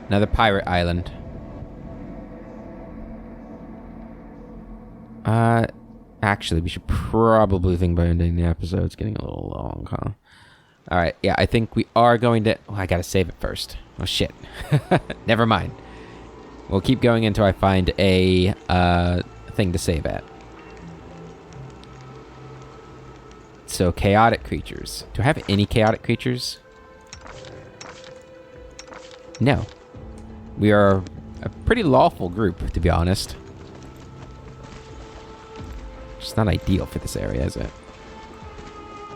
Another pirate island. Actually, we should probably think about ending the episode. It's getting a little long, huh? Alright, yeah, I think we are going to... Oh, I gotta save it first. Oh, shit. Never mind. We'll keep going until I find a thing to save at. So, chaotic creatures. Do I have any chaotic creatures? No. We are a pretty lawful group, to be honest. It's not ideal for this area, is it?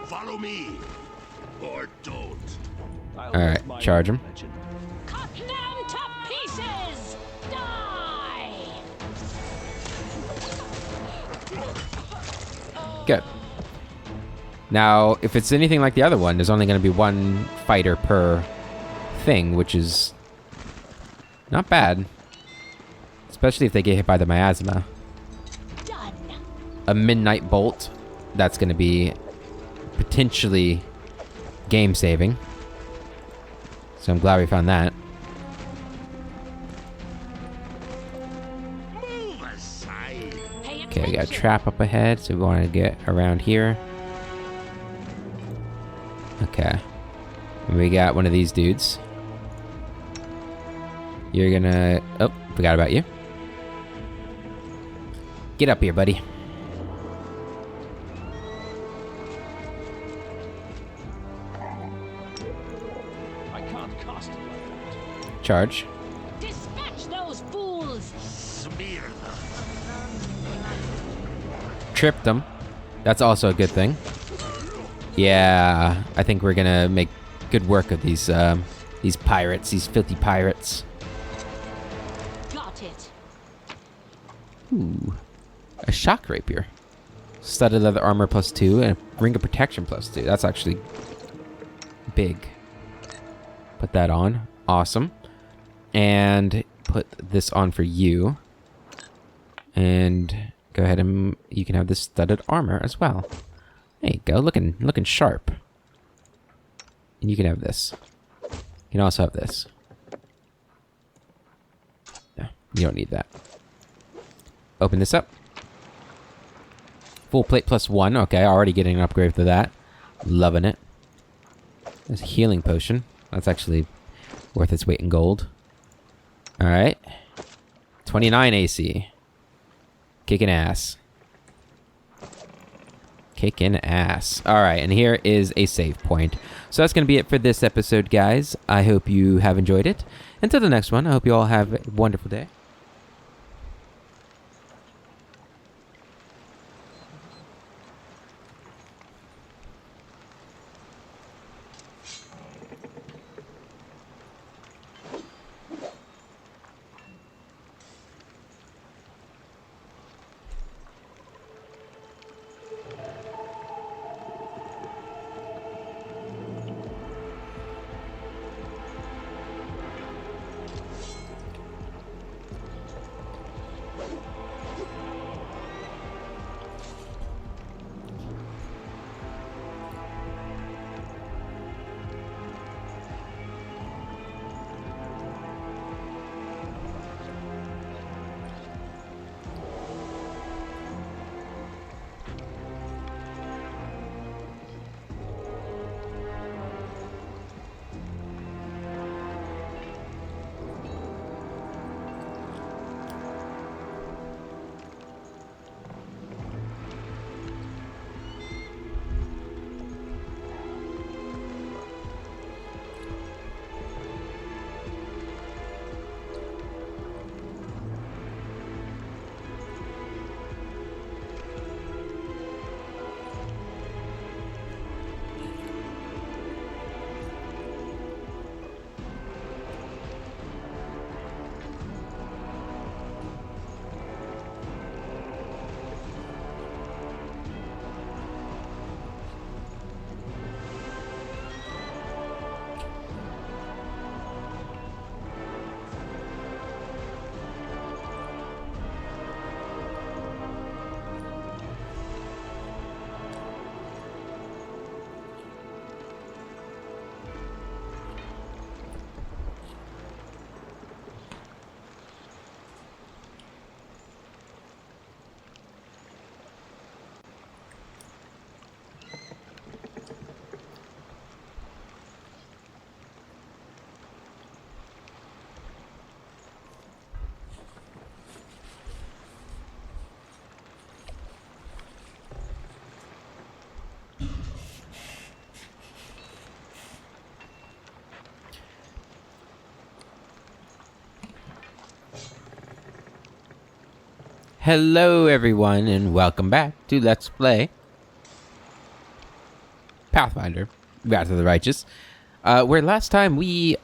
Follow me, or don't. Alright, charge him. Cut them to pieces! Die! Good. Now, if it's anything like the other one, there's only going to be one fighter per thing, which is not bad. Especially if they get hit by the miasma. Done. A midnight bolt, that's going to be potentially game-saving. So I'm glad we found that. Move aside. Pay Okay, we got a attention. trap up ahead, so we want to get around here. Okay. And we got one of these dudes. You're gonna... Oh, forgot about you. Get up here, buddy. I can't cast it like that. Charge. Dispatch those fools! Smear them. Tripped them. That's also a good thing. Yeah, I think we're gonna make good work of these pirates, these filthy pirates. Got it. Ooh, a shock rapier. Studded leather armor +2 and a ring of protection +2. That's actually big. Put that on. Awesome. And put this on for you. And go ahead and you can have this studded armor as well. There you go, looking sharp. And you can have this. You can also have this. No, you don't need that. Open this up. Full plate +1. Okay, already getting an upgrade for that. Loving it. There's a healing potion. That's actually worth its weight in gold. Alright. 29 AC. Kicking ass. Kicking ass. Alright, and here is a save point. So that's going to be it for this episode, guys. I hope you have enjoyed it. Until the next one, I hope you all have a wonderful day. Hello everyone and welcome back to Let's Play Pathfinder, Wrath of the Righteous. Where last time we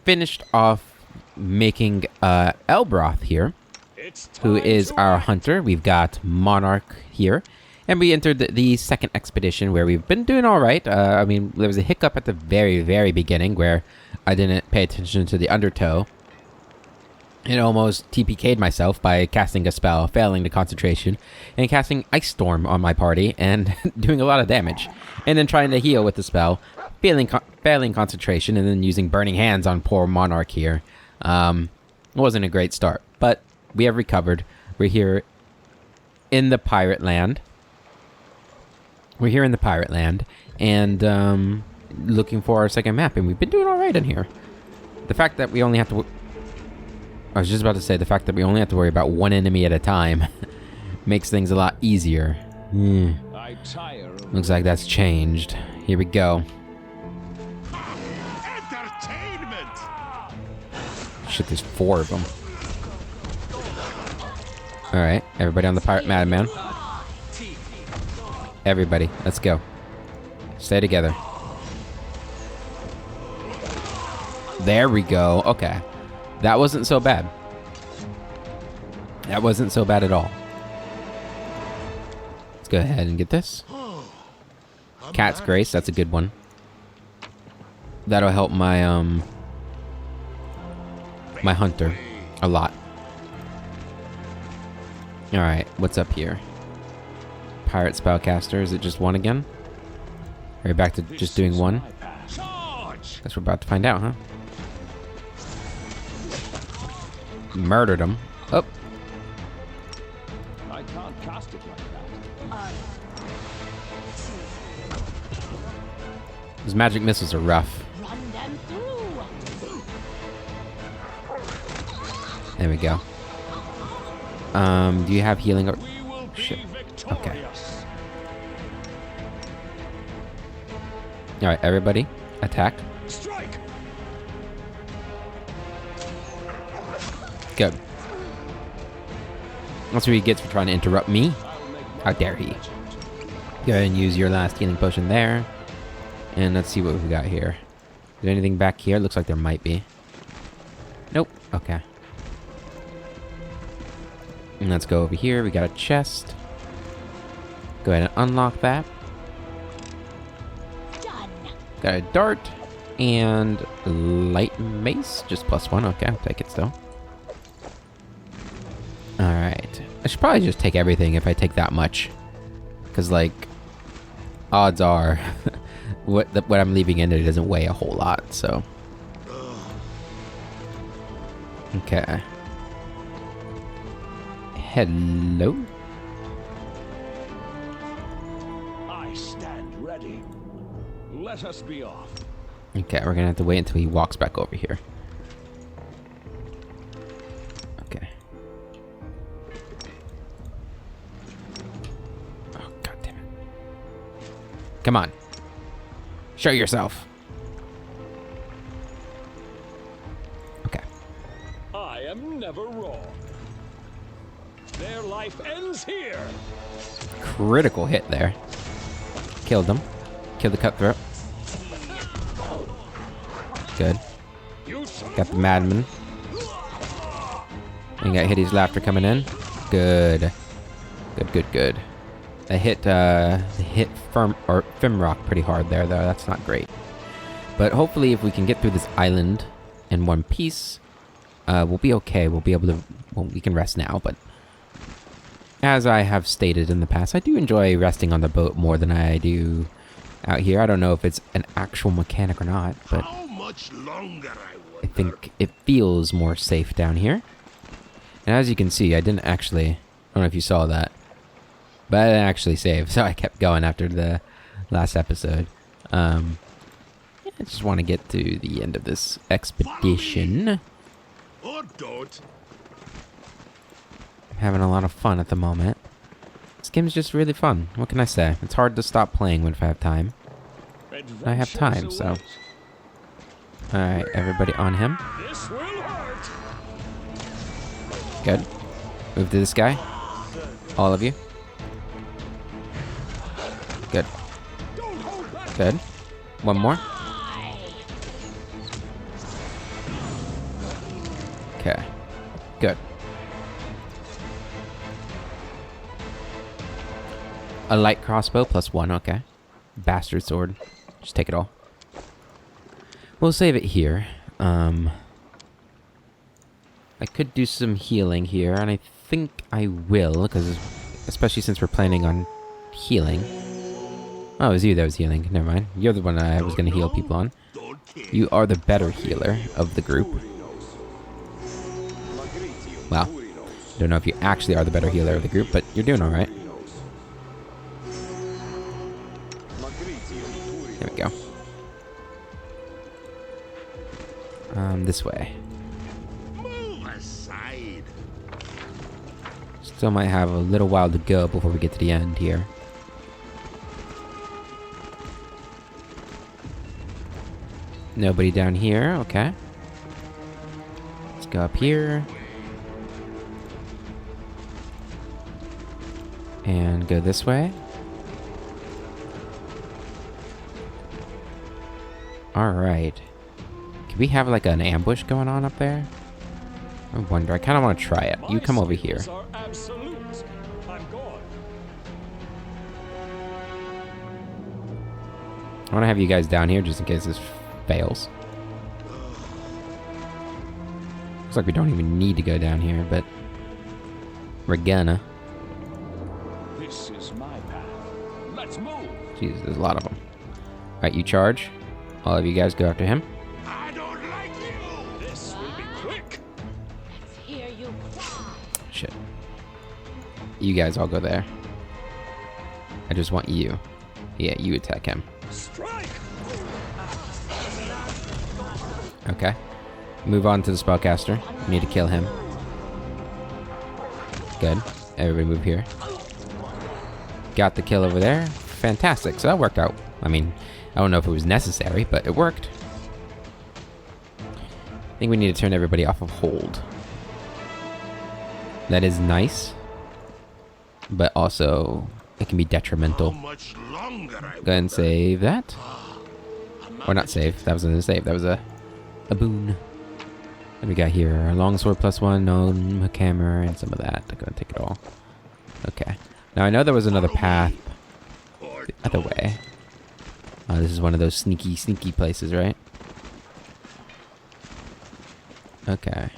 finished off making Elbroth here, who is our hunter. We've got Monarch here. And we entered the second expedition where we've been doing alright. I mean, there was a hiccup at the very, very beginning where I didn't pay attention to the undertow. And almost TPK'd myself by casting a spell, failing the concentration, and casting Ice Storm on my party, and doing a lot of damage. And then trying to heal with the spell, failing concentration, and then using Burning Hands on poor Monarch here. It wasn't a great start, but we have recovered. We're here in the Pirate Land. And looking for our second map, and we've been doing alright in here. The fact that we only have to... I was just about to say, the fact that we only have to worry about one enemy at a time makes things a lot easier. Looks like that's changed. Here we go. Entertainment! Shit, there's 4 of them. Alright, everybody on the Pirate Madman. Everybody, let's go. Stay together. There we go. Okay. That wasn't so bad. That wasn't so bad at all. Let's go ahead and get this. Cat's Grace, that's a good one. That'll help my my hunter a lot. Alright, what's up here? Pirate Spellcaster, is it just one again? Are we back to just doing one? Guess we're about to find out, huh? Murdered him. Oh. I can't cast it like that. Those magic missiles are rough. Run them through. There we go. Do you have healing? Or shit. Okay. All right, everybody, attack. Strike. Good. That's what he gets for trying to interrupt me. How dare he? Go ahead and use your last healing potion there. And let's see what we've got here. Is there anything back here? Looks like there might be. Nope. Okay. And let's go over here. We got a chest. Go ahead and unlock that. Done. Got a dart and light mace. Just +1. Okay, I'll take it still. Alright. I should probably just take everything if I take that much. Because, like, odds are what I'm leaving in it doesn't weigh a whole lot, so. Okay. Hello? I stand ready. Let us be off. Okay, we're gonna have to wait until he walks back over here. Okay. Oh, god damn it. Come on. Show yourself. Okay. I am never wrong. Their life ends here. Critical hit there. Killed him. Killed the cutthroat. Good. Got the madman. And got Hitty's laughter coming in. Good. Good. I hit Fimrock pretty hard there, though. That's not great. But hopefully, if we can get through this island in one piece, we'll be okay. We'll be able to. Well, we can rest now, but as I have stated in the past, I do enjoy resting on the boat more than I do out here. I don't know if it's an actual mechanic or not, but How much longer I think it feels more safe down here. And as you can see, I didn't actually... I don't know if you saw that, but I didn't actually save, so I kept going after the last episode. I just want to get to the end of this expedition. Or don't. I'm having a lot of fun at the moment. This game's just really fun. What can I say? It's hard to stop playing when if I have time. I have time, so... Alright, everybody on him. This will hurt. Good. Move to this guy. All of you. Good. Good. One more. Okay. Good. A light crossbow +1, okay. Bastard sword. Just take it all. We'll save it here. I could do some healing here, and I think I will, because especially since we're planning on healing. Oh, it was you that was healing. Never mind. You're the one I was going to heal people on. You are the better healer of the group. Well, don't know if you actually are the better healer of the group, but you're doing alright. There we go. This way. Move aside. Still might have a little while to go before we get to the end here. Nobody down here, okay. Let's go up here. And go this way. Alright. Can we have like an ambush going on up there? I wonder. I kind of want to try it. You come over here. I want to have you guys down here just in case this fails. Looks like we don't even need to go down here, but we're gonna. This is my path. Let's move. Jesus, there's a lot of them. Alright, you charge. All of you guys go after him. I don't like you. This will be quick. Let's hear you cry. Shit. You guys all go there. I just want you. Yeah, you attack him. Strike. Okay. Move on to the spellcaster. We need to kill him. Good. Everybody move here. Got the kill over there. Fantastic. So that worked out. I mean, I don't know if it was necessary, but it worked. I think we need to turn everybody off of hold. That is nice. But also, it can be How detrimental. much longer I Go ahead and save that. Or not save. That wasn't a save. That was a boon. What we got here? A longsword +1, gnome, hammer, and some of that. I'm gonna take it all. Okay. Now I know there was another path the other way. This is one of those sneaky places, right? Okay.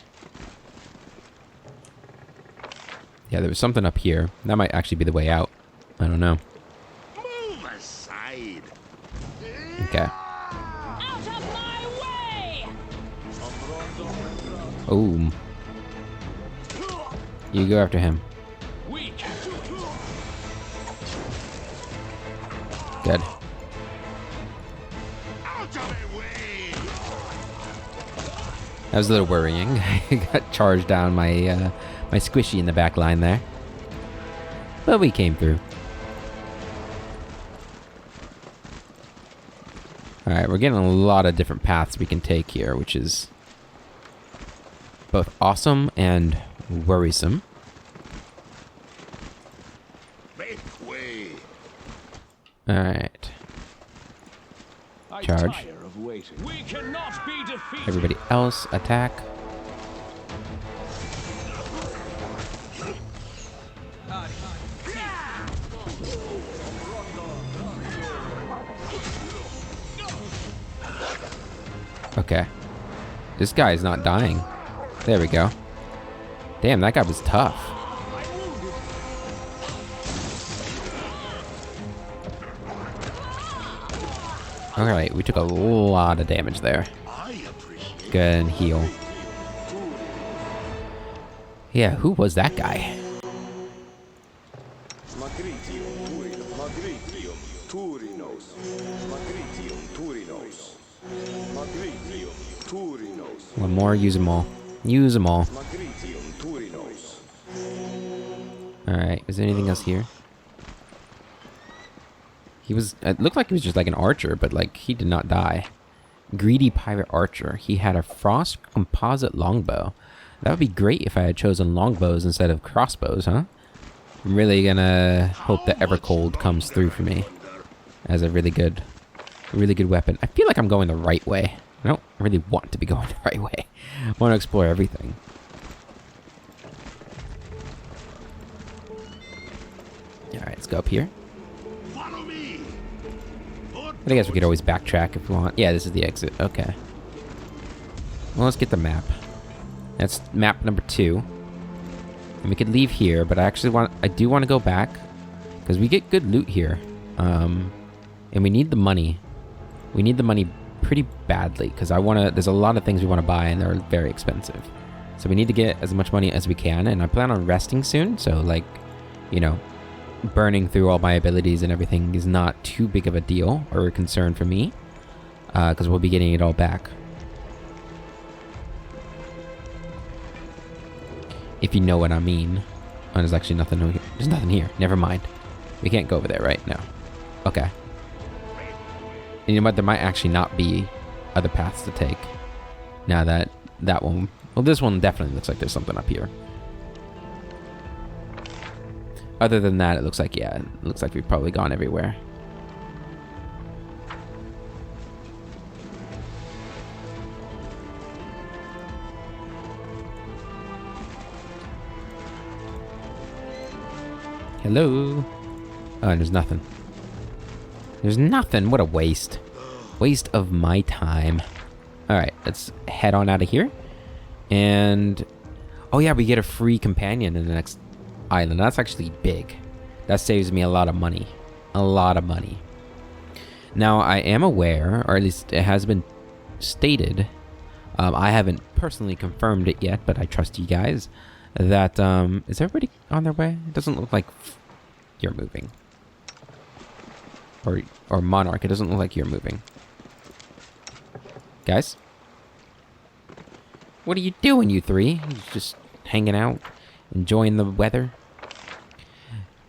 Yeah, there was something up here. That might actually be the way out. I don't know. Move aside. Okay. Out of my way! Oh. You go after him. We can do it. Good. Out of my way. That was a little worrying. I got charged down my my squishy in the back line there. But we came through. Alright, we're getting a lot of different paths we can take here, which is both awesome and worrisome. Make way. Alright. I Charge. tire of waiting. We cannot be defeated. Everybody else attack. Okay. This guy is not dying. There we go. Damn, that guy was tough. Alright, we took a lot of damage there. I appreciate. Go ahead and heal. Yeah, who was that guy? One more, use them all. Use them all. Alright, is there anything else here? He was, it looked like he was just like an archer, but like he did not die. Greedy pirate archer. He had a frost composite longbow. That would be great if I had chosen longbows instead of crossbows, huh? I'm really gonna hope that Evercold comes through for me as a really good weapon. I feel like I'm going the right way. I don't really want to be going the right way. I want to explore everything. Alright, let's go up here. Follow me. I guess we could always backtrack if we want. Yeah, this is the exit. Okay. Well, let's get the map. That's map number 2. And we could leave here, but I do want to go back because we get good loot here. And we need the money. We need the money pretty badly because there's a lot of things we want to buy and they're very expensive. So we need to get as much money as we can, and I plan on resting soon, so like, you know, burning through all my abilities and everything is not too big of a deal or a concern for me because we'll be getting it all back. If you know what I mean. Oh, there's actually nothing here. There's nothing here. Never mind. We can't go over there right now. Okay. And you know what? There might actually not be other paths to take. Now that one... Well, this one definitely looks like there's something up here. Other than that, it looks like, yeah, it looks like we've probably gone everywhere. Hello? Oh, and there's nothing. There's nothing. What a waste. Waste of my time. Alright, let's head on out of here. And... oh yeah, we get a free companion in the next island. That's actually big. That saves me a lot of money. A lot of money. Now, I am aware, or at least it has been stated, I haven't personally confirmed it yet, but I trust you guys, that, is everybody on their way? It doesn't look like you're moving. Or Monarch, it doesn't look like you're moving. Guys? What are you doing, you three? You just hanging out, enjoying the weather?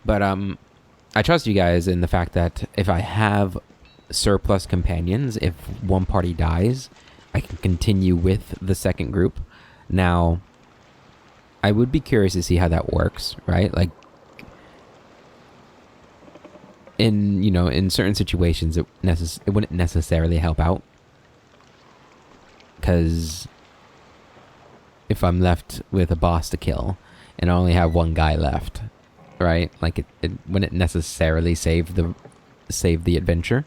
But, I trust you guys in the fact that if I have surplus companions, if one party dies, I can continue with the second group. Now, I would be curious to see how that works, right? Like, in certain situations, it wouldn't necessarily help out. Because if I'm left with a boss to kill, and I only have one guy left, right? Like, it wouldn't necessarily save the adventure.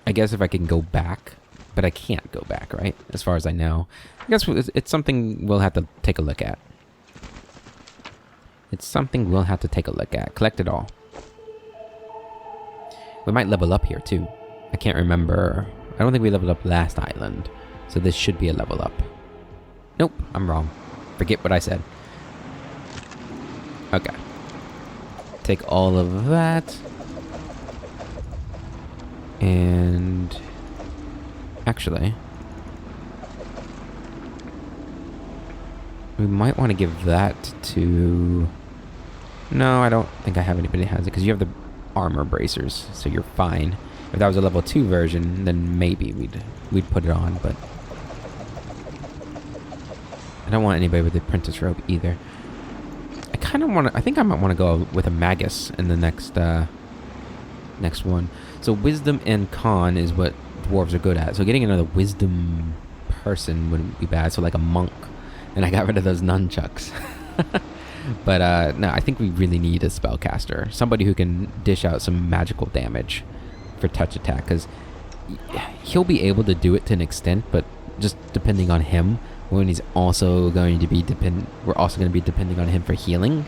I guess if I can go back, but I can't go back, right? As far as I know. I guess it's something we'll have to take a look at. It's something we'll have to take a look at. Collect it all. We might level up here, too. I can't remember. I don't think we leveled up last island. So this should be a level up. Nope, I'm wrong. Forget what I said. Okay. Take all of that. And... actually... we might want to give that to... no, I don't think I have anybody that has it, because you have the armor bracers, so you're fine. If that was a level 2 version, then maybe we'd put it on, but... I don't want anybody with the apprentice robe either. I kind of want to... I think I might want to go with a magus in the next one. So wisdom and con is what dwarves are good at. So getting another wisdom person wouldn't be bad. So like a monk. And I got rid of those nunchucks. But no, I think we really need a spellcaster. Somebody who can dish out some magical damage for touch attack. Because he'll be able to do it to an extent, but just depending on him, when he's also going to be we're also going to be depending on him for healing.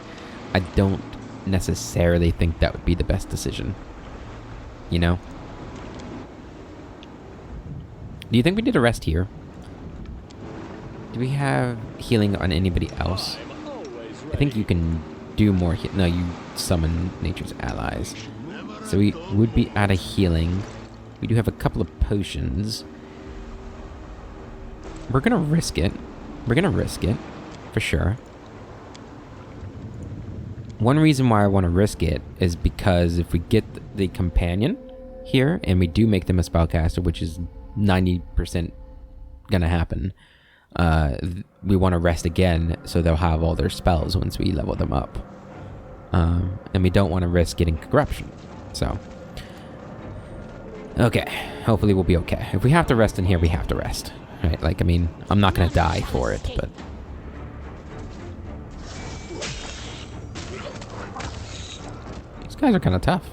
I don't necessarily think that would be the best decision. You know? Do you think we did a rest here? Do we have healing on anybody else? I think you can do more no, you summon nature's allies. So we would be out of healing. We do have a couple of potions. We're gonna risk it. We're gonna risk it. For sure. One reason why I want to risk it is because if we get the companion here, and we do make them a spellcaster, which is 90% gonna happen, we want to rest again so they'll have all their spells once we level them up. And we don't want to risk getting corruption. So, okay. Hopefully we'll be okay. If we have to rest in here, we have to rest. Right? Like, I mean, I'm not going to die for it, but... These guys are kind of tough.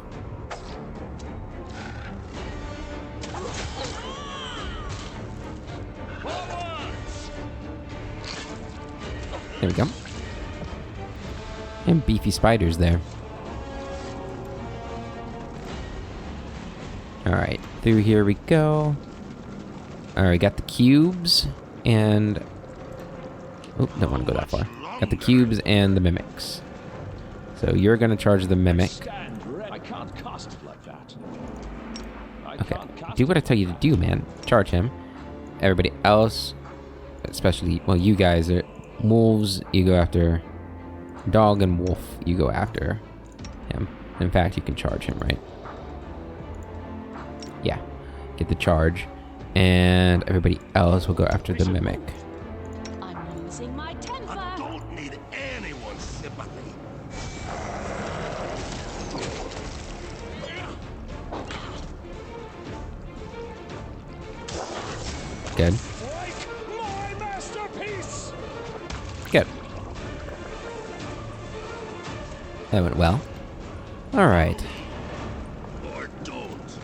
There we go. And beefy spiders there. Alright, through here we go. Alright, we got the cubes and... Oh, don't want to go that far. Got the cubes and the mimics. So you're going to charge the mimic. I can't cast it like that. Okay, do what I tell you to do, man. Charge him. Everybody else, especially, well, you guys are wolves, you go after dog, and wolf, you go after him. In fact, you can charge him, right? Yeah, get the charge, and everybody else will go after the mimic. I'm losing my temper. I don't need anyone's sympathy. Good. My masterpiece. Good. That went well. All right. Or don't.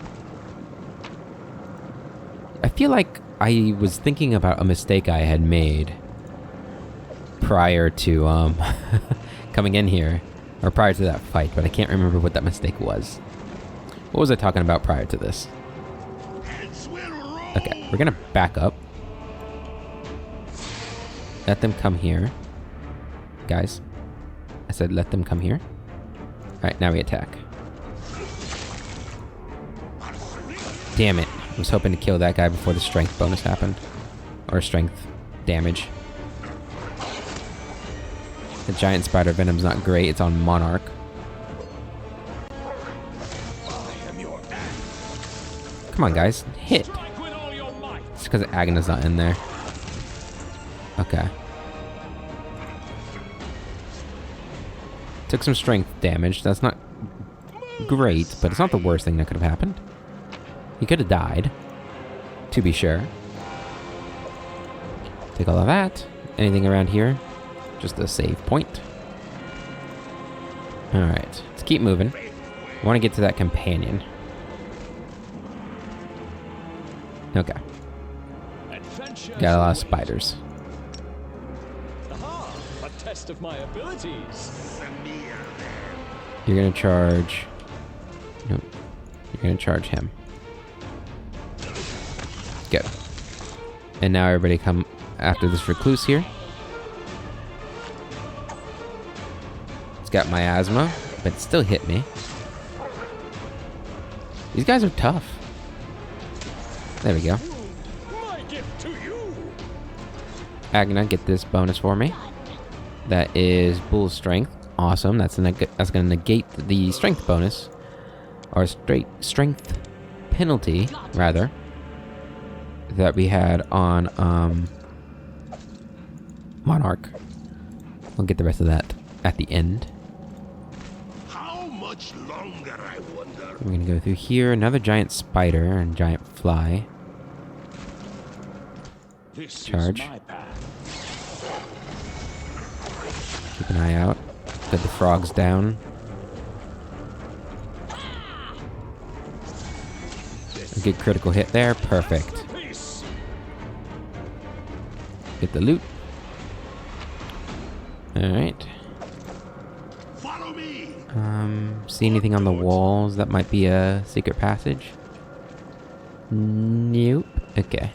I feel like I was thinking about a mistake I had made prior to coming in here, or prior to that fight, but I can't remember what that mistake was. What was I talking about prior to this? Heads will roll. Okay, we're gonna back up. Let them come here. Guys, I said let them come here. Alright, now we attack. Damn it. I was hoping to kill that guy before the strength bonus happened. Or strength damage. The giant spider venom's not great. It's on Monarch. I am your end. Come on, guys. Hit. Strike with all your might. It's because Agna's not in there. Okay. Took some strength damage. That's not great, but it's not the worst thing that could have happened. He could have died, to be sure. Take all of that. Anything around here? Just a save point. Alright, let's keep moving. I want to get to that companion. Okay. Adventures Got a lot of await. spiders. Aha, a test of my abilities. You're gonna charge... Nope. You're gonna charge him. Good. And now everybody come after this recluse here. It's got miasma, but it still hit me. These guys are tough. There we go. My gift to you. Agna, get this bonus for me. That is bull strength. Awesome. That's gonna negate the strength bonus, or strength penalty rather, that we had on Monarch. We'll get the rest of that at the end. How much longer, I wonder? We're gonna go through here. Another giant spider and giant fly. This Charge. is my path. Keep an eye out. Get the frogs down. A good critical hit there. Perfect. Peace. Get the loot. Alright. Follow me. See anything on the walls that might be a secret passage? Nope. Okay.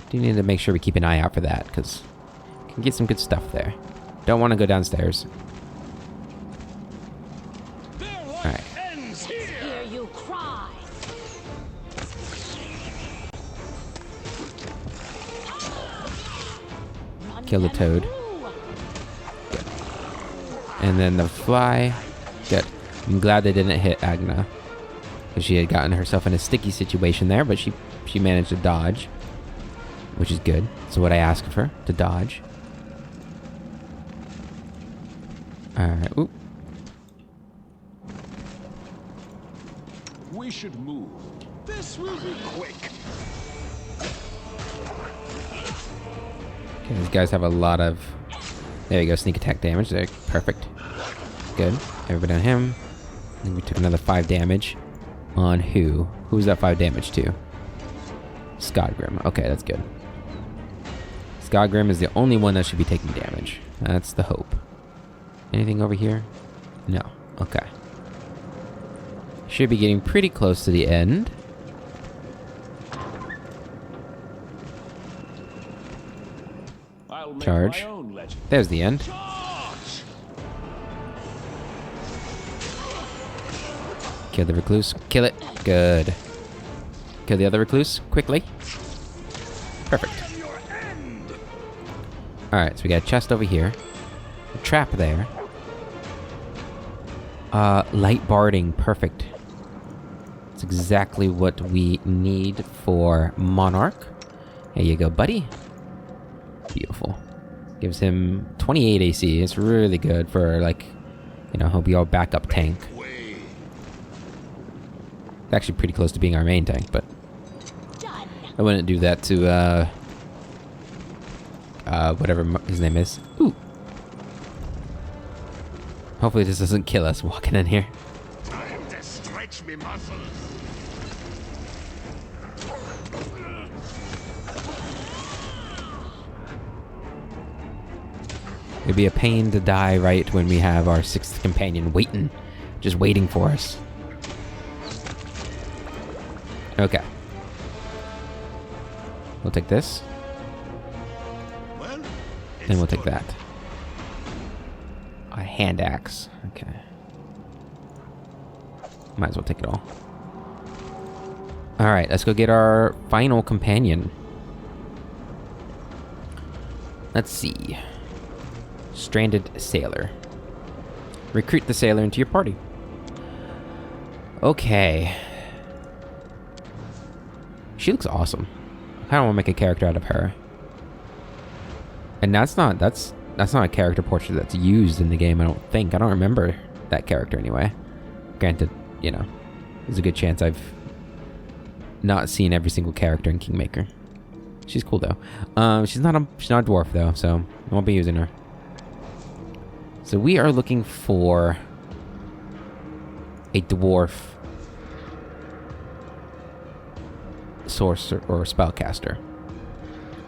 Do need to make sure we keep an eye out for that, because we can get some good stuff there. Don't want to go downstairs. Their life Alright. ends here. Hear you cry. Run Kill the them toad. through. And then the fly. Good. I'm glad they didn't hit Agna, because she had gotten herself in a sticky situation there, but she managed to dodge. which is good. So what I asked for, to dodge. Alright, oop. We should move. This will be quick. Okay, these guys have a lot of... There you go, sneak attack damage. There, perfect. Good. Everybody on him. And we took another 5 damage. On who? Who's that 5 damage to? Skadgrim. Okay, that's good. Skadgrim is the only one that should be taking damage. That's the hope. Anything over here? No. Okay. Should be getting pretty close to the end. I'll make Charge. my own legend. There's the end. Charge! Kill the recluse. Kill it. Good. Kill the other recluse. Quickly. Perfect. Your end! Alright, so we got a chest over here. A trap there. Light barding. Perfect. That's exactly what we need for Monarch. There you go, buddy. Beautiful. Gives him 28 AC. It's really good for, like, you know, he'll be our backup tank. Way. It's actually pretty close to being our main tank, but Done. I wouldn't do that to, whatever his name is. Ooh. Hopefully this doesn't kill us walking in here. Time to stretch me muscles. It'd be a pain to die right when we have our 6th companion just waiting for us. Okay. We'll take this, Well, and we'll take that. A hand axe. Okay. Might as well take it all. Alright, let's go get our final companion. Let's see. Stranded sailor. Recruit the sailor into your party. Okay. She looks awesome. I kind of want to make a character out of her. And that's not a character portrait that's used in the game, I don't think. I don't remember that character anyway. Granted, you know, there's a good chance I've not seen every single character in Kingmaker. She's cool though. She's not a dwarf though, so I won't be using her. So we are looking for a dwarf sorcerer or spellcaster.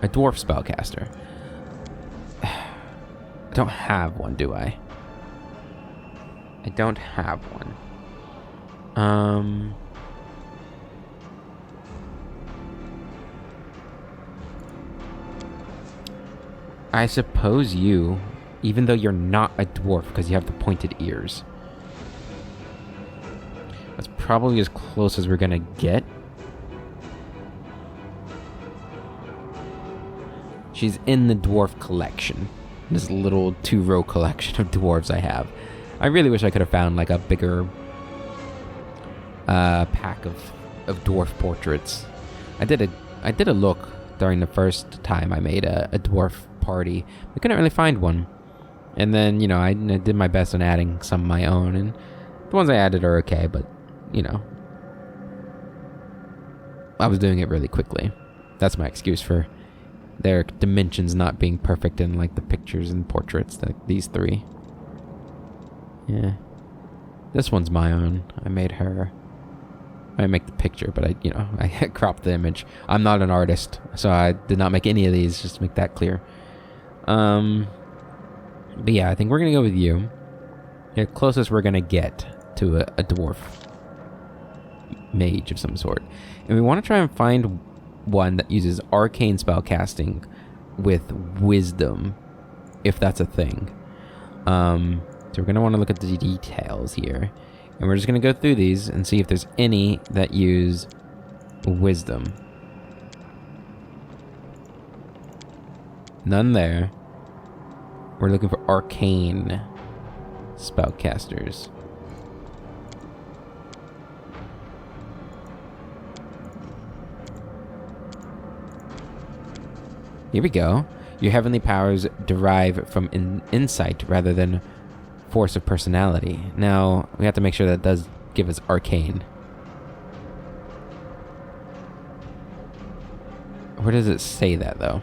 A dwarf spellcaster. I don't have one, do I? I don't have one. I suppose you, even though you're not a dwarf because you have the pointed ears. That's probably as close as we're gonna get. She's in the dwarf collection. This little 2-row collection of dwarves I have. I really wish I could have found like a bigger pack of dwarf portraits. I did a look during the first time I made a dwarf party. I couldn't really find one. And then, you know, I did my best on adding some of my own, and the ones I added are okay, but, you know, I was doing it really quickly. That's my excuse for their dimensions not being perfect in, like, the pictures and portraits, like these 3. Yeah. This one's my own. I made her. I make the picture, but I cropped the image. I'm not an artist, so I did not make any of these, just to make that clear. But yeah, I think we're gonna go with you. The closest we're gonna get to a dwarf mage of some sort. And we want to try and find one that uses arcane spellcasting with wisdom, if that's a thing. So we're gonna want to look at the details here. And we're just gonna go through these and see if there's any that use wisdom. None there. We're looking for arcane spellcasters. Here we go. Your heavenly powers derive from insight rather than force of personality. Now, we have to make sure that does give us arcane. Where does it say that, though?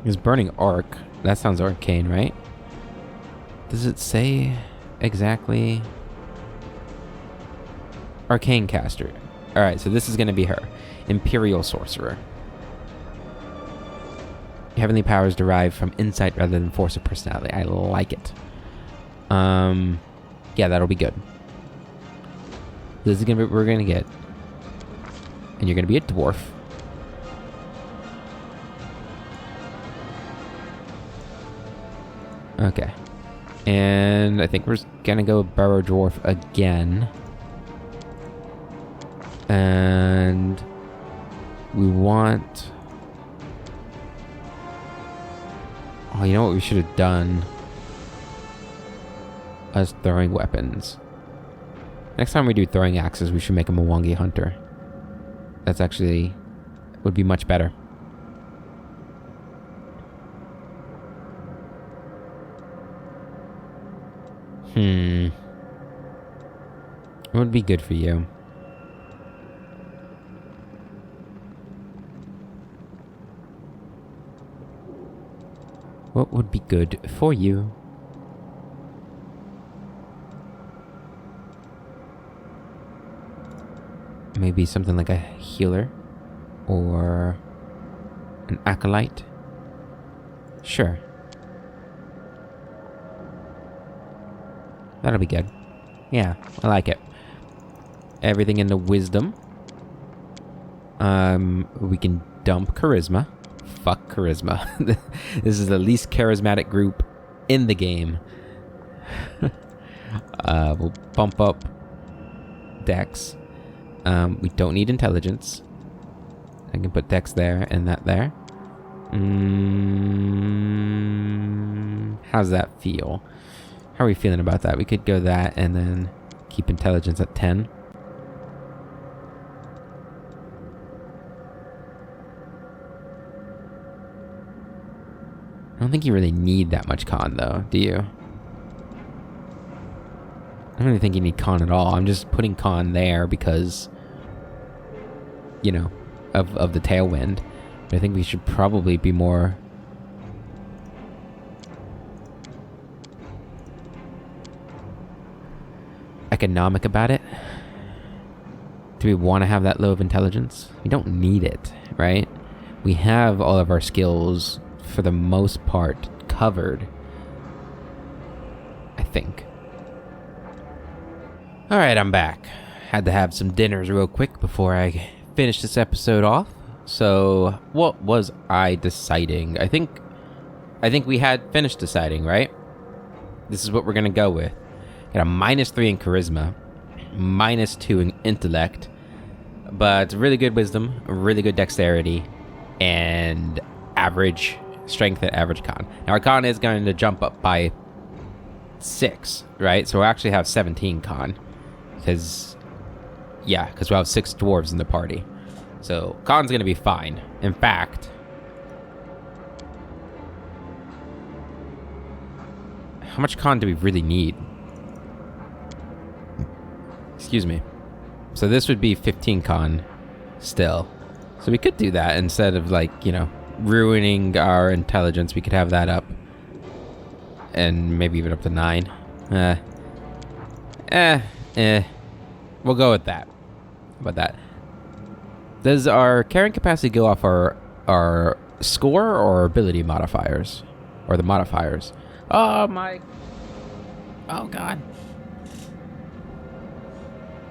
It's burning arc. That sounds arcane, right? Does it say exactly? Arcane caster. Alright, so this is going to be her. Imperial sorcerer. Heavenly powers derive from insight rather than force of personality. I like it. Yeah, that'll be good. This is gonna be what we're gonna get. And you're gonna be a dwarf. Okay. And I think we're gonna go Burrow Dwarf again. And we want... Oh, you know what we should have done? Us throwing weapons. Next time we do throwing axes, we should make him a Wongi Hunter. That's actually... would be much better. What would be good for you? What would be good for you? Maybe something like a healer? Or an acolyte? Sure. That'll be good. Yeah, I like it. Everything into wisdom. We can dump charisma. Fuck charisma. This is the least charismatic group in the game. We'll bump up Dex. We don't need intelligence. I can put Dex there and that there. How's that feel? How are we feeling about that? We could go that and then keep intelligence at 10. I don't think you really need that much con, though, do you? I don't even think you need con at all. I'm just putting con there because, you know, of the tailwind. But I think we should probably be more... economic about it. Do we want to have that low of intelligence? We don't need it, right? We have all of our skills, for the most part, covered. I think. Alright, I'm back. Had to have some dinners real quick before I finish this episode off. So, what was I deciding? I think we had finished deciding, right? This is what we're gonna go with. Got a -3 in charisma, -2 in intellect, but really good wisdom, really good dexterity, and average strength and average con. Now our con is going to jump up by 6, right? So we'll actually have 17 con, because we'll have 6 dwarves in the party. So con's going to be fine. In fact, how much con do we really need? Excuse me. So this would be 15 con still. So we could do that instead of, like, you know, ruining our intelligence. We could have that up. And maybe even up to 9. We'll go with that. How about that? Does our carrying capacity go off our score or ability modifiers? Or the modifiers? Oh my... Oh god.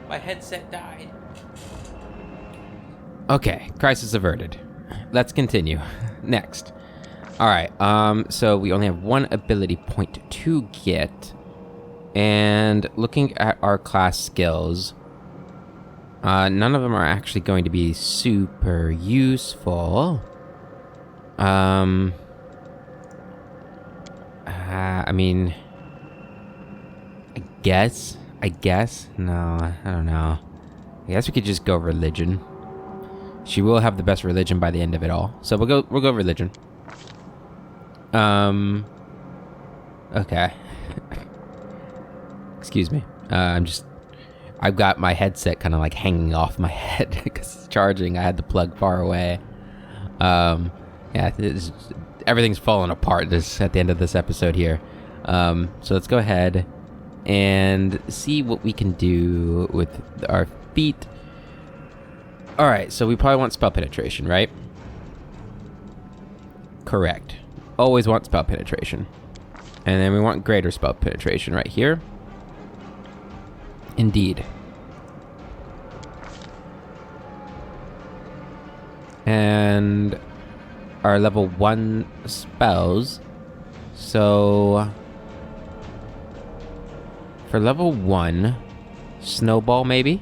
My headset died. Okay, crisis averted. Let's continue. Next. Alright, so we only have 1 ability point to get. And looking at our class skills, none of them are actually going to be super useful. I mean... I guess? No, I don't know. I guess we could just go religion. She will have the best religion by the end of it all. So we'll go religion. Okay. Excuse me. I've got my headset kind of like hanging off my head because it's charging. I had the plug far away. Yeah, everything's falling apart at the end of this episode here. So let's go ahead and see what we can do with our feet. Alright, so we probably want spell penetration, right? Correct. Always want spell penetration. And then we want greater spell penetration right here. Indeed. And our level 1 spells. So for level 1, snowball maybe?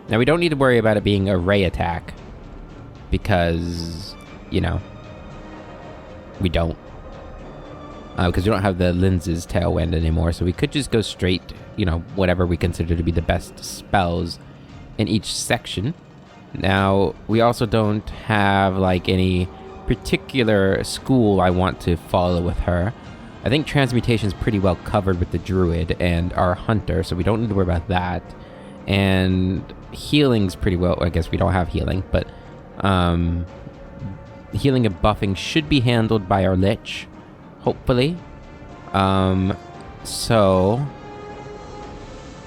Now we don't need to worry about it being a ray attack because, you know, we don't. Because we don't have the Linz's Tailwind anymore, so we could just go straight, you know, whatever we consider to be the best spells in each section. Now, we also don't have, like, any particular school I want to follow with her. I think Transmutation is pretty well covered with the Druid and our Hunter, so we don't need to worry about that. And healing's pretty well... I guess we don't have healing, but healing and buffing should be handled by our Lich. Hopefully. So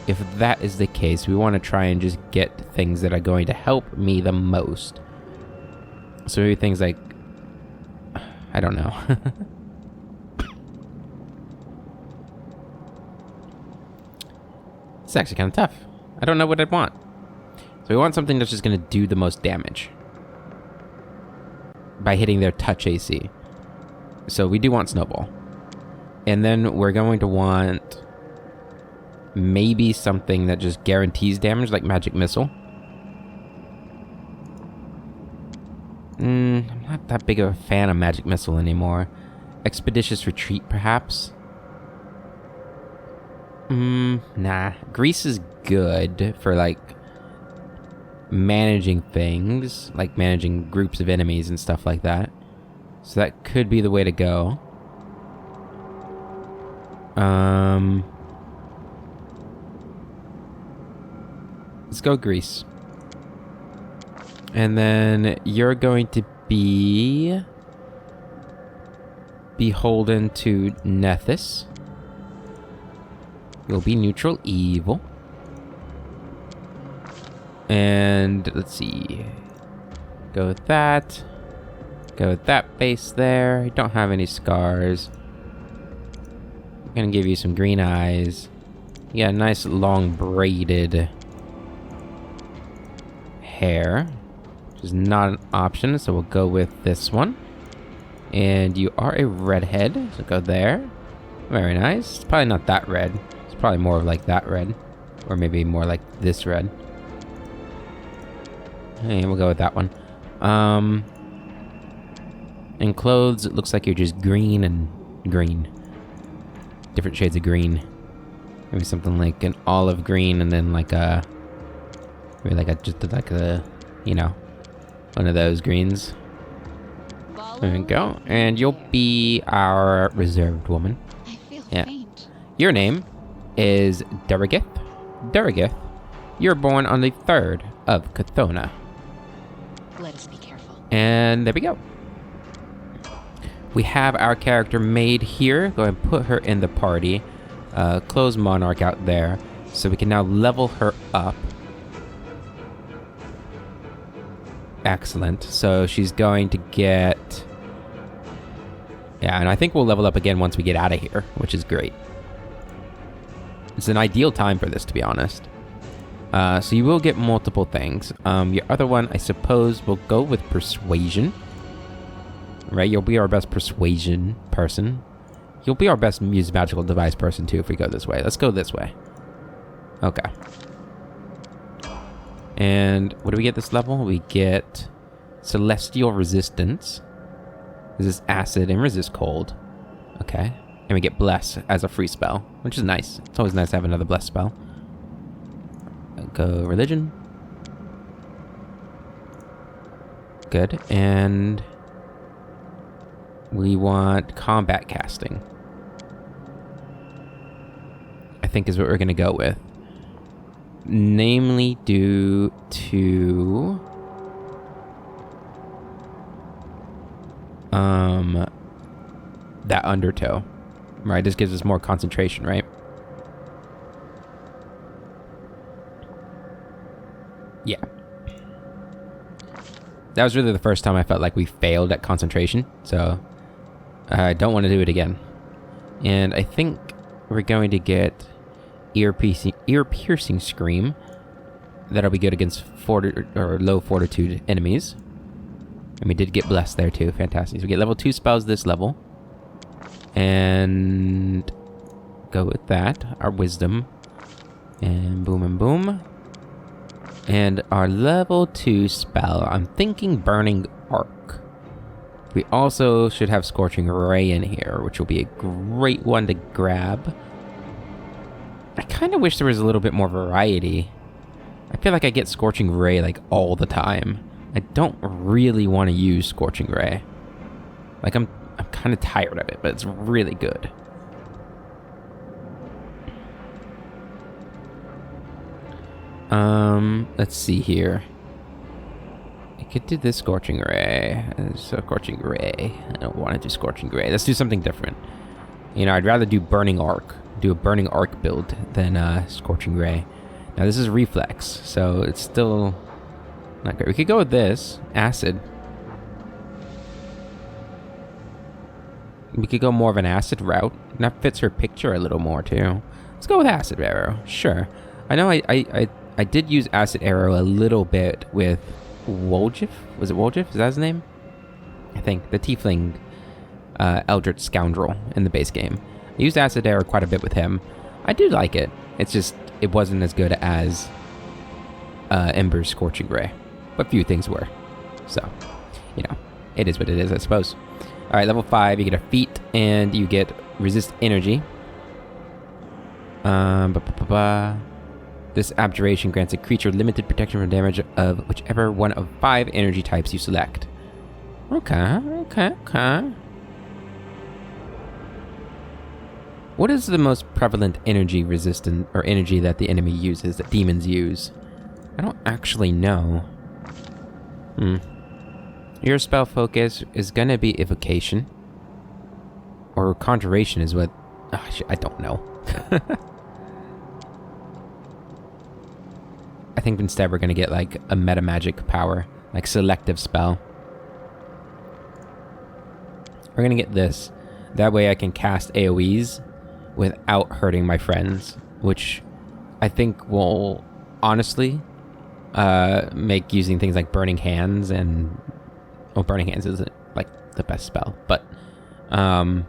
if that is the case, we want to try and just get things that are going to help me the most. So maybe things like, I don't know. It's actually kind of tough. I don't know what I'd want. So we want something that's just going to do the most damage by hitting their touch AC. So we do want Snowball. And then we're going to want maybe something that just guarantees damage, like Magic Missile. I'm not that big of a fan of Magic Missile anymore. Expeditious Retreat, perhaps? Nah. Grease is good for, like, managing things. Like managing groups of enemies and stuff like that. So that could be the way to go. Let's go Grease. And then you're going to be beholden to Nethys. You'll be neutral evil. And let's see. Go with that. Go with that base there. I don't have any scars. I'm gonna give you some green eyes. You got a nice long braided hair, which is not an option, so we'll go with this one. And you are a redhead, so go there. Very nice. It's probably not that red. It's probably more like that red. Or maybe more like this red. And we'll go with that one. In clothes, it looks like you're just green and green. Different shades of green. Maybe something like an olive green and then like a... Maybe like a, you know, one of those greens. There we go. And you'll be our reserved woman. I feel Yeah. faint. Your name is Duragith. Duragith, you're born on the 3rd of Chthona. Let us be careful. And there we go. We have our character made here. Go ahead and put her in the party. Close Monarch out there. So we can now level her up. Excellent. So she's going to get... Yeah, and I think we'll level up again once we get out of here, which is great. It's an ideal time for this, to be honest. So you will get multiple things. Your other one, I suppose, will go with Persuasion. Right? You'll be our best Persuasion person. You'll be our best Use Magical Device person, too, if we go this way. Let's go this way. Okay. And what do we get this level? We get Celestial Resistance. Resist Acid and Resist Cold. Okay. And we get Bless as a free spell, which is nice. It's always nice to have another Bless spell. Go Religion. Good. And we want Combat Casting. I think is what we're going to go with. Namely due to... that Undertow. Right, this gives us more concentration, right? Yeah. That was really the first time I felt like we failed at concentration, so I don't want to do it again. And I think we're going to get ear-piercing Scream. That'll be good against low fortitude enemies. And we did get Blessed there too, fantastic. So we get level 2 spells this level. And go with that. Our Wisdom. And boom and boom. And our level 2 spell, I'm thinking Burning Arc. We also should have Scorching Ray in here, which will be a great one to grab. I kind of wish there was a little bit more variety. I feel like I get Scorching Ray like all the time. I don't really want to use Scorching Ray. Like I'm kind of tired of it, but it's really good. Let's see here. I could do this Scorching Ray. Scorching Ray. I don't want to do Scorching Ray. Let's do something different. You know, I'd rather do Burning Arc. Do a Burning Arc build than Scorching Ray. Now this is Reflex, so it's still not great. We could go with this. Acid. We could go more of an Acid route. And that fits her picture a little more, too. Let's go with Acid Arrow. Sure. I know I did use Acid Arrow a little bit with Woljif. Was it Woljif? Is that his name? I think. The Tiefling Eldritch Scoundrel in the base game. I used Acid Arrow quite a bit with him. I do like it. It's just, it wasn't as good as Ember's Scorching Ray. But few things were. So, you know, it is what it is, I suppose. Alright, level 5, you get a feat, and you get Resist Energy. This abjuration grants a creature limited protection from damage of whichever one of 5 energy types you select. Okay. What is the most prevalent energy resistant, or energy that the enemy uses, that demons use? I don't actually know. Your spell focus is gonna be Evocation. Or Conjuration is what... Oh, I don't know. I think instead we're gonna get like a meta magic power. Like Selective Spell. We're gonna get this. That way I can cast AoEs without hurting my friends. Which I think will honestly make using things like Burning Hands and... Well, Burning Hands isn't like the best spell, but well,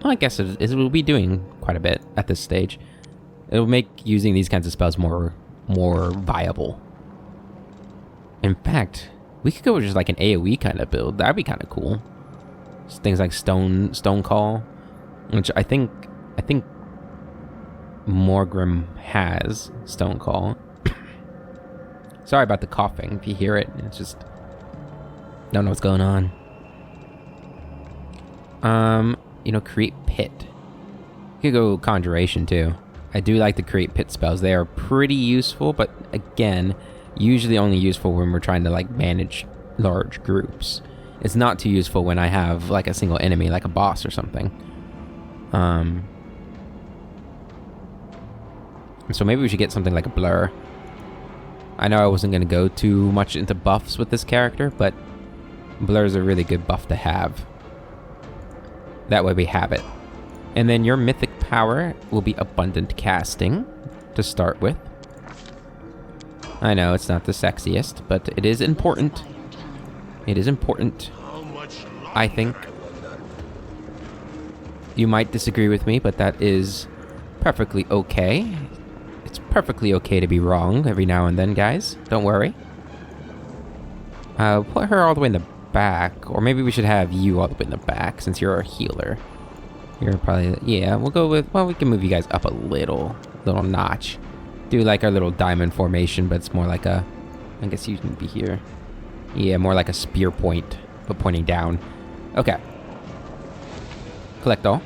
I guess it will be doing quite a bit at this stage. It'll make using these kinds of spells more viable. In fact, we could go with just like an AoE kind of build. That'd be kind of cool. Just things like Stone Call, which I think Morgrim has Stone Call. Sorry about the coughing. If you hear it, it's just... Don't know what's going on. You know, Create Pit. You could go Conjuration, too. I do like the Create Pit spells. They are pretty useful, but again, usually only useful when we're trying to, like, manage large groups. It's not too useful when I have, like, a single enemy, like a boss or something. So maybe we should get something like a Blur. I know I wasn't going to go too much into buffs with this character, but Blur is a really good buff to have. That way we have it. And then your mythic power will be Abundant Casting to start with. I know it's not the sexiest, but it is important. It is important. I think. You might disagree with me, but that is perfectly okay. It's perfectly okay to be wrong every now and then, guys. Don't worry. Put her all the way in the back. Or maybe we should have you all the way in the back since you're a healer. You're probably... Yeah, we'll go with... Well, we can move you guys up a little notch. Do like our little diamond formation, but it's more like a... I guess you can be here. Yeah, more like a spear point, but pointing down. Okay. Collect all.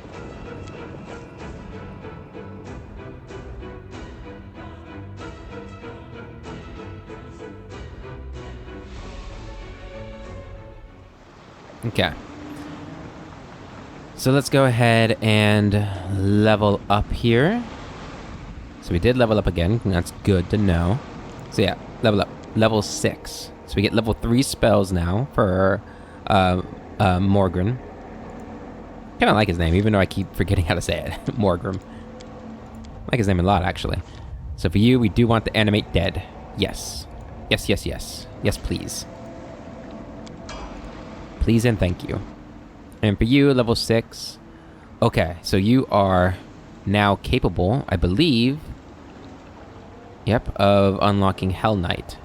Okay. So let's go ahead and level up here. So we did level up again, and that's good to know. So yeah, level up. Level 6. So we get level 3 spells now for Morgan. Kind of like his name, even though I keep forgetting how to say it. Morgan. I like his name a lot, actually. So for you, we do want to animate dead. Yes. Yes, yes, yes. Yes, please. Please and thank you. And for you, level 6. Okay, so you are now capable, I believe, yep, of unlocking Hell Knight.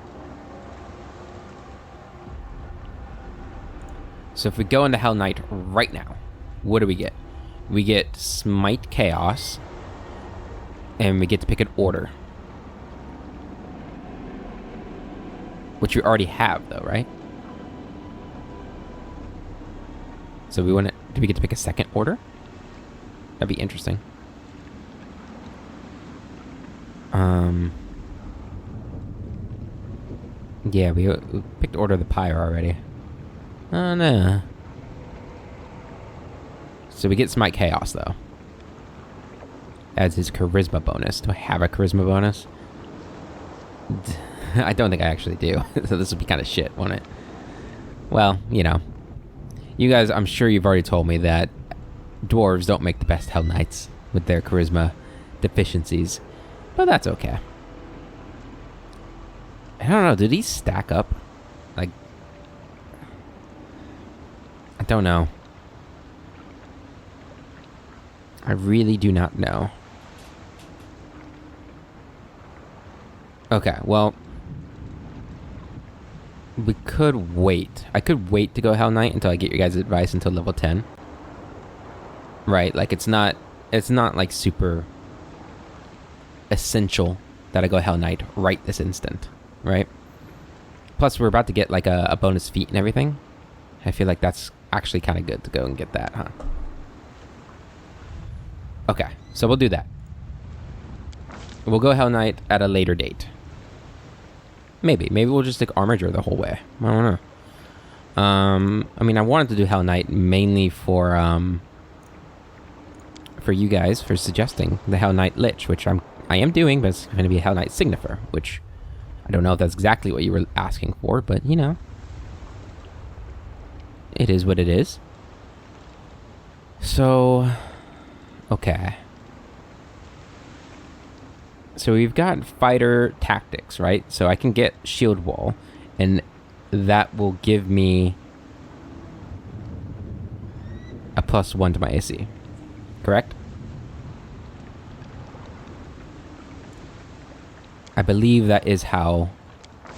So if we go into Hell Knight right now, what do we get? We get Smite Chaos, and we get to pick an order. Which we already have, though, right? So we want to... Do we get to pick a second order? That'd be interesting. Yeah, we picked Order of the Pyre already. Oh, no. So we get Smite Chaos, though. Adds his charisma bonus. Do I have a charisma bonus? I don't think I actually do. So this would be kind of shit, won't it? Well, you know. You guys, I'm sure you've already told me that dwarves don't make the best Hell Knights with their charisma deficiencies. But that's okay. I don't know, do these stack up? Like... I don't know. I really do not know. Okay, well... We could wait. I could wait to go Hell Knight until I get your guys' advice until level 10. Right, like it's not like super essential that I go Hell Knight right this instant, right? Plus we're about to get like a bonus feat and everything. I feel like that's actually kind of good to go and get that, huh? Okay, so we'll do that. We'll go Hell Knight at a later date. Maybe we'll just take Armiger the whole way. I don't know. I mean, I wanted to do Hell Knight mainly for you guys for suggesting the Hell Knight Lich, which I am doing, but it's going to be a Hell Knight Signifer, which I don't know if that's exactly what you were asking for, but you know, it is what it is. So, okay. So we've got fighter tactics, right? So I can get shield wall, and that will give me a +1 to my AC. Correct? I believe that is how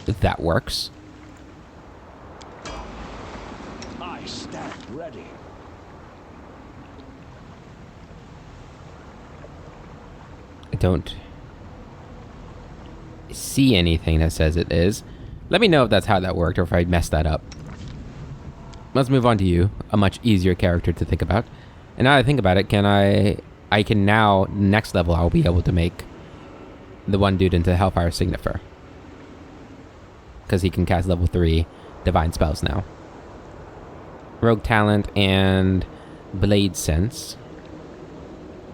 that works. I stand ready. I don't see anything that says it is. Let me know if that's how that worked or if I messed that up. Let's move on to you, a much easier character to think about. And now that I think about it, I can now, next level, I'll be able to make the one dude into Hellfire Signifer. Because he can cast level 3 divine spells now. Rogue Talent and Blade Sense.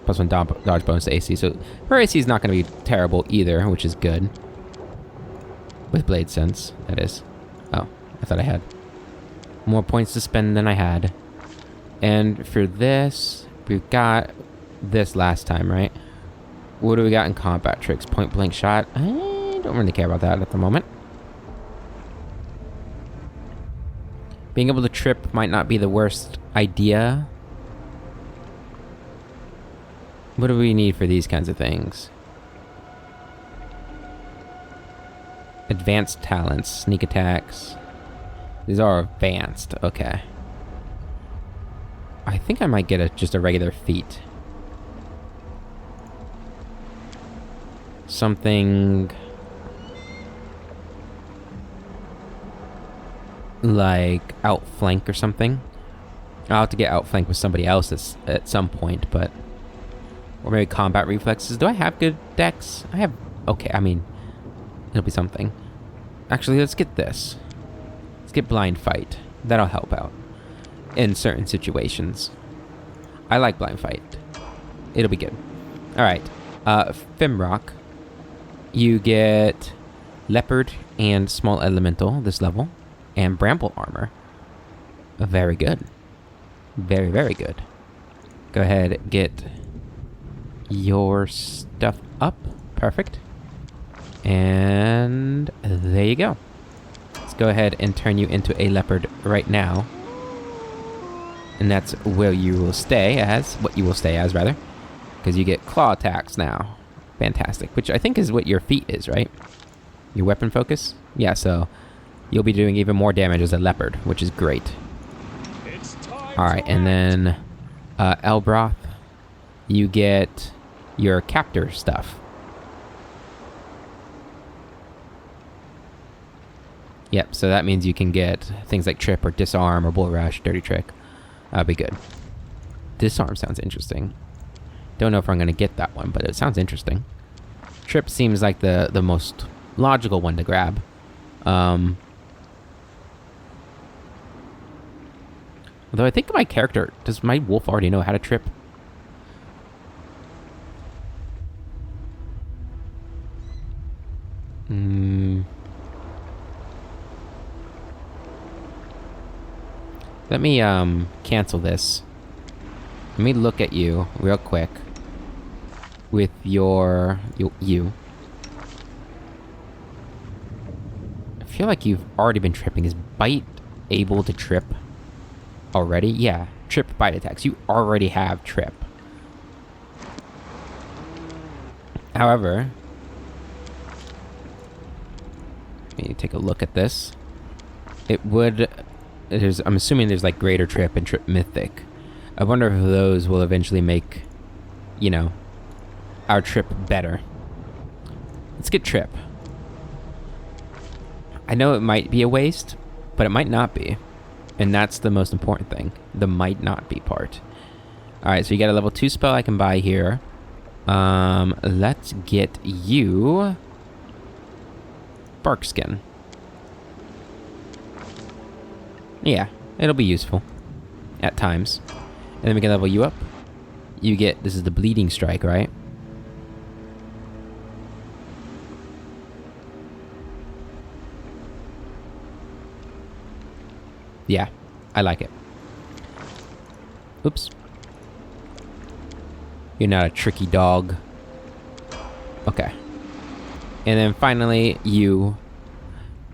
+1 dodge bonus to AC. So her AC is not going to be terrible either, which is good. With Blade Sense, that is. Oh, I thought I had more points to spend than I had. And for this, we've got this last time, right? What do we got in combat tricks? Point blank shot? I don't really care about that at the moment. Being able to trip might not be the worst idea. What do we need for these kinds of things? Advanced talents, sneak attacks. These are advanced. Okay. I think I might get just a regular feat. Something like outflank or something. I'll have to get outflanked with somebody else at some point, but... Or maybe combat reflexes. Do I have good dex? I have... Okay, I mean... It'll be something. Actually, let's get this. Let's get blind fight. That'll help out. In certain situations. I like blind fight. It'll be good. Alright. Fimrock. You get leopard and small elemental this level. And bramble armor. Very good. Very, very good. Go ahead, get your stuff up. Perfect. And there you go. Let's go ahead and turn you into a leopard right now. And that's where you will stay as, what you will stay as, rather. Because you get claw attacks now. Fantastic. Which I think is what your feat is, right? Your weapon focus? Yeah, so you'll be doing even more damage as a leopard, which is great. Alright, and then Elbroth, you get your captor stuff. Yep, so that means you can get things like trip or disarm or bull rush, dirty trick. That'll be good. Disarm sounds interesting. Don't know if I'm going to get that one, but it sounds interesting. Trip seems like the most logical one to grab. Although I think my character... Does my wolf already know how to trip? Let me cancel this. Let me look at you real quick. With you. I feel like you've already been tripping. Is bite able to trip already? Yeah, trip bite attacks. You already have trip. However, let me take a look at this. It would... I'm assuming there's like greater trip and trip mythic. I wonder if those will eventually make, you know, our trip better. Let's get trip. I know it might be a waste, but it might not be. And that's the most important thing. The might not be part. Alright, so you got a level 2 spell I can buy here. Let's get you... Barkskin. Yeah, it'll be useful. At times. And then we can level you up. You get... This is the bleeding strike, right? Yeah, I like it. Oops. You're not a tricky dog. Okay. And then finally, you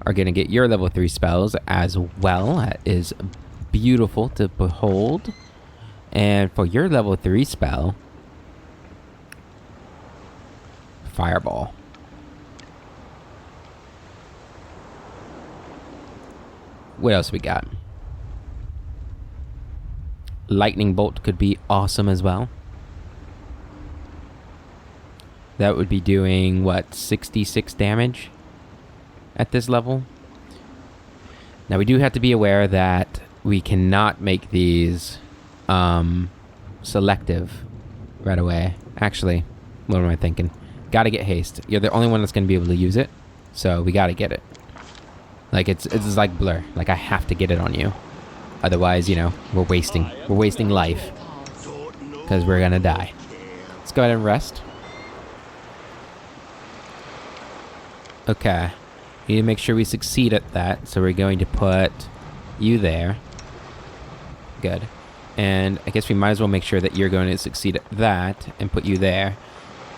are going to get your level 3 spells as well. That is beautiful to behold. And for your level 3 spell, Fireball. What else we got? Lightning Bolt could be awesome as well. That would be doing, what, 66 damage at this level? Now, we do have to be aware that we cannot make these selective right away. Actually, what am I thinking? Gotta get haste. You're the only one that's going to be able to use it, so we gotta get it. Like, it's like Blur. Like, I have to get it on you. Otherwise, you know, we're wasting life. Because we're gonna die. Let's go ahead and rest. Okay. We need to make sure we succeed at that. So we're going to put you there. Good. And I guess we might as well make sure that you're going to succeed at that and put you there.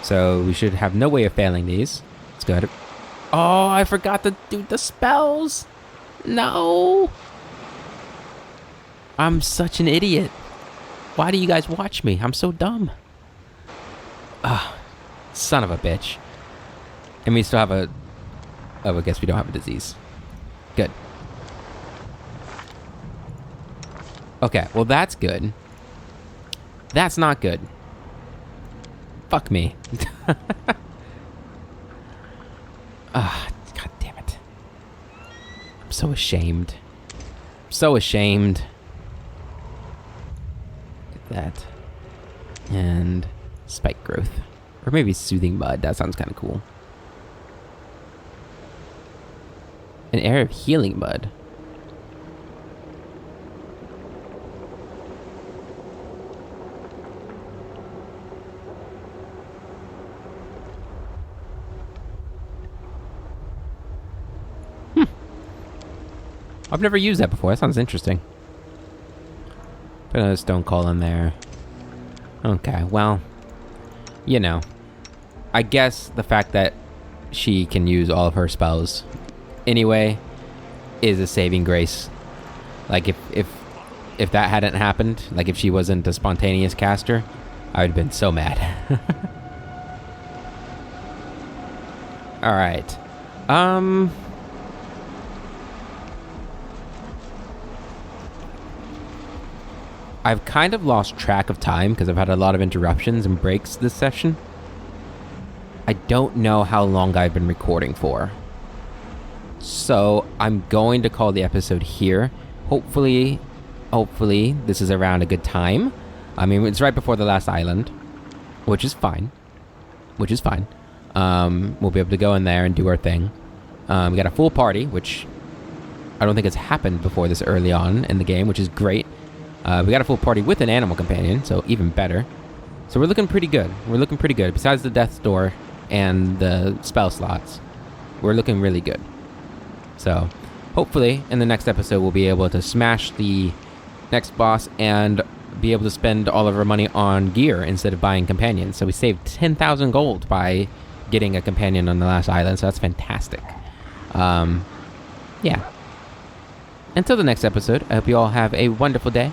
So we should have no way of failing these. Let's go ahead. Oh, I forgot to do the spells. No. I'm such an idiot. Why do you guys watch me? I'm so dumb. Ah, son of a bitch. And we still have a... Oh, I guess we don't have a disease. Good. Okay, well that's good. That's not good. Fuck me. Ah, god damn it. I'm so ashamed. So ashamed. Get that. And spike growth. Or maybe soothing mud. That sounds kind of cool. An air of healing mud. I've never used that before. That sounds interesting. Put another stone coal in there. Okay, well, you know. I guess the fact that she can use all of her spells anyway is a saving grace. Like, if that hadn't happened, like if she wasn't a spontaneous caster, I would have been so mad. Alright. I've kind of lost track of time because I've had a lot of interruptions and breaks this session. I don't know how long I've been recording for. So I'm going to call the episode here. Hopefully this is around a good time. I mean, it's right before the last island, which is fine. We'll be able to go in there and do our thing. We got a full party, which I don't think has happened before this early on in the game, which is great. We got a full party with an animal companion, so even better. So we're looking pretty good. Besides the death's door and the spell slots, we're looking really good. So hopefully in the next episode we'll be able to smash the next boss and be able to spend all of our money on gear instead of buying companions. So we saved 10,000 gold by getting a companion on the last island, so that's fantastic. Yeah. Until the next episode, I hope you all have a wonderful day,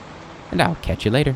and I'll catch you later.